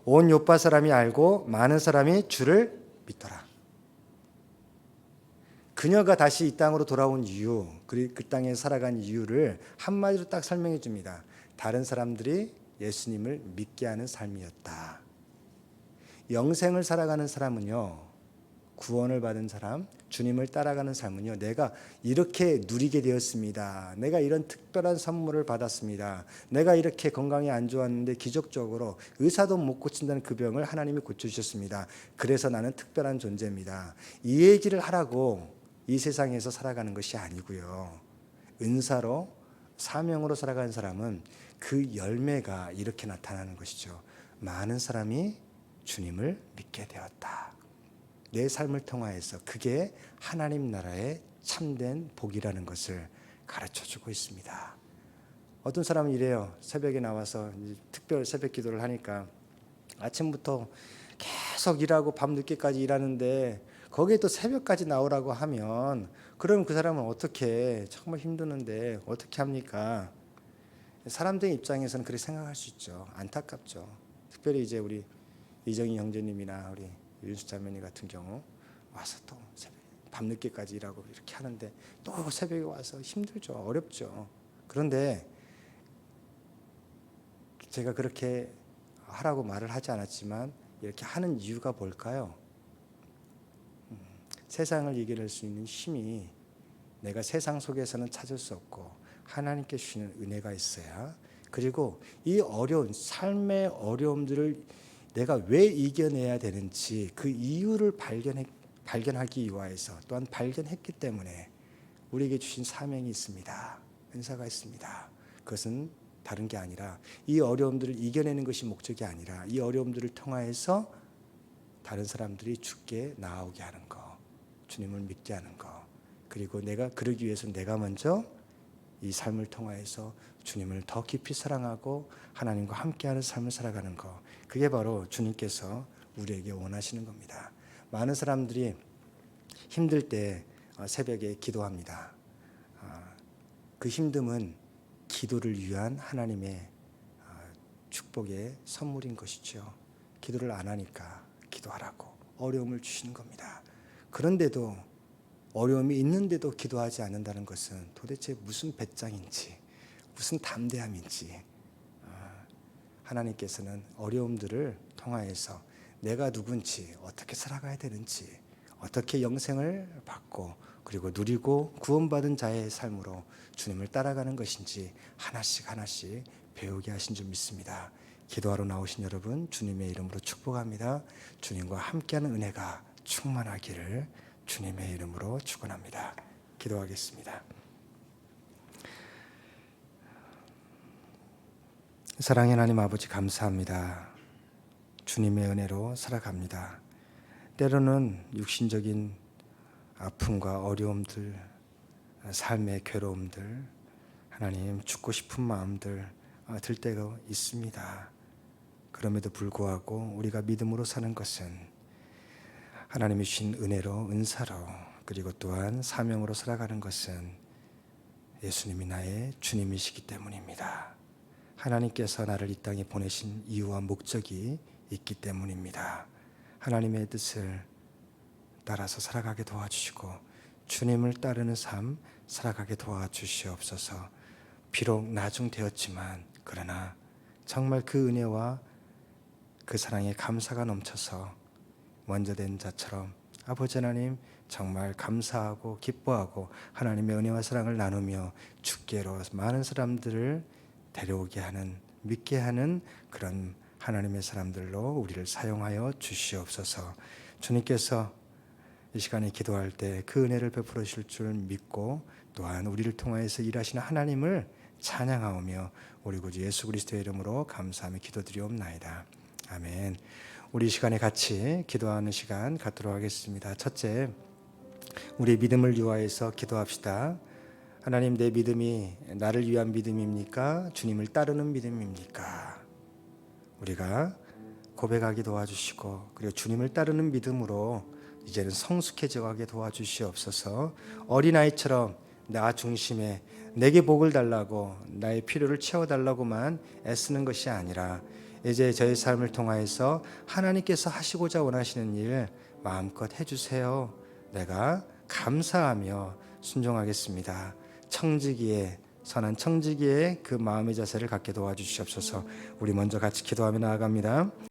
온 요파 사람이 알고 많은 사람이 주를 믿더라. 그녀가 다시 이 땅으로 돌아온 이유, 그 땅에 살아간 이유를 한마디로 딱 설명해 줍니다. 다른 사람들이 예수님을 믿게 하는 삶이었다. 영생을 살아가는 사람은요, 구원을 받은 사람, 주님을 따라가는 삶은요, 내가 이렇게 누리게 되었습니다. 내가 이런 특별한 선물을 받았습니다. 내가 이렇게 건강이 안 좋았는데 기적적으로 의사도 못 고친다는 그 병을 하나님이 고쳐주셨습니다. 그래서 나는 특별한 존재입니다. 이 얘기를 하라고 이 세상에서 살아가는 것이 아니고요, 은사로, 사명으로 살아가는 사람은 그 열매가 이렇게 나타나는 것이죠. 많은 사람이 주님을 믿게 되었다. 내 삶을 통하여서 그게 하나님 나라의 참된 복이라는 것을 가르쳐주고 있습니다. 어떤 사람은 이래요. 새벽에 나와서 특별 새벽 기도를 하니까 아침부터 계속 일하고 밤늦게까지 일하는데 거기에 또 새벽까지 나오라고 하면, 그러면 그 사람은 어떻게, 정말 힘드는데 어떻게 합니까? 사람들 입장에서는 그렇게 생각할 수 있죠. 안타깝죠. 특별히 이제 우리 이정희 형제님이나 우리 윤수 자매님 같은 경우 와서 또 밤늦게까지 일하고 이렇게 하는데 또 새벽에 와서 힘들죠. 어렵죠. 그런데 제가 그렇게 하라고 말을 하지 않았지만 이렇게 하는 이유가 뭘까요? 세상을 이겨낼 수 있는 힘이 내가 세상 속에서는 찾을 수 없고 하나님께 주시는 은혜가 있어야, 그리고 이 어려운 삶의 어려움들을 내가 왜 이겨내야 되는지 그 이유를 발견하기 위하여서, 또한 발견했기 때문에 우리에게 주신 사명이 있습니다. 은사가 있습니다. 그것은 다른 게 아니라, 이 어려움들을 이겨내는 것이 목적이 아니라 이 어려움들을 통하여서 다른 사람들이 주께 나아오게 하는 거, 주님을 믿게 하는 거, 그리고 내가 그러기 위해서 내가 먼저 이 삶을 통하여서 주님을 더 깊이 사랑하고 하나님과 함께하는 삶을 살아가는 거, 그게 바로 주님께서 우리에게 원하시는 겁니다. 많은 사람들이 힘들 때 새벽에 기도합니다. 그 힘듦은 기도를 위한 하나님의 축복의 선물인 것이죠. 기도를 안 하니까 기도하라고 어려움을 주시는 겁니다. 그런데도, 어려움이 있는데도 기도하지 않는다는 것은 도대체 무슨 배짱인지, 무슨 담대함인지. 하나님께서는 어려움들을 통하여서 내가 누군지, 어떻게 살아가야 되는지, 어떻게 영생을 받고 그리고 누리고 구원받은 자의 삶으로 주님을 따라가는 것인지 하나씩 하나씩 배우게 하신 줄 믿습니다. 기도하러 나오신 여러분, 주님의 이름으로 축복합니다. 주님과 함께하는 은혜가 충만하기를 주님의 이름으로 축원합니다. 기도하겠습니다. 사랑의 하나님 아버지, 감사합니다. 주님의 은혜로 살아갑니다. 때로는 육신적인 아픔과 어려움들, 삶의 괴로움들, 하나님 죽고 싶은 마음들 들 때가 있습니다. 그럼에도 불구하고 우리가 믿음으로 사는 것은 하나님이 주신 은혜로, 은사로, 그리고 또한 사명으로 살아가는 것은 예수님이 나의 주님이시기 때문입니다. 하나님께서 나를 이 땅에 보내신 이유와 목적이 있기 때문입니다. 하나님의 뜻을 따라서 살아가게 도와주시고 주님을 따르는 삶 살아가게 도와주시옵소서. 비록 나중되었지만 그러나 정말 그 은혜와 그 사랑에 감사가 넘쳐서 먼저 된 자처럼 아버지 하나님 정말 감사하고 기뻐하고 하나님의 은혜와 사랑을 나누며 주께로 많은 사람들을 데려오게 하는, 믿게 하는 그런 하나님의 사람들로 우리를 사용하여 주시옵소서. 주님께서 이 시간에 기도할 때 그 은혜를 베풀어 주실 줄 믿고 또한 우리를 통하여서 일하시는 하나님을 찬양하오며 우리 구주 예수 그리스도의 이름으로 감사하며 기도드리옵나이다. 아멘. 우리 이 시간에 같이 기도하는 시간 갖도록 하겠습니다. 첫째, 우리 믿음을 위하여서 기도합시다. 하나님, 내 믿음이 나를 위한 믿음입니까? 주님을 따르는 믿음입니까? 우리가 고백하게 도와주시고 그리고 주님을 따르는 믿음으로 이제는 성숙해져 가게 도와주시옵소서. 어린아이처럼 나 중심에 내게 복을 달라고 나의 필요를 채워달라고만 애쓰는 것이 아니라 이제 저의 삶을 통하여서 하나님께서 하시고자 원하시는 일 마음껏 해주세요. 내가 감사하며 순종하겠습니다. 청지기에, 선한 청지기에 그 마음의 자세를 갖게 도와주시옵소서. 우리 먼저 같이 기도하며 나아갑니다.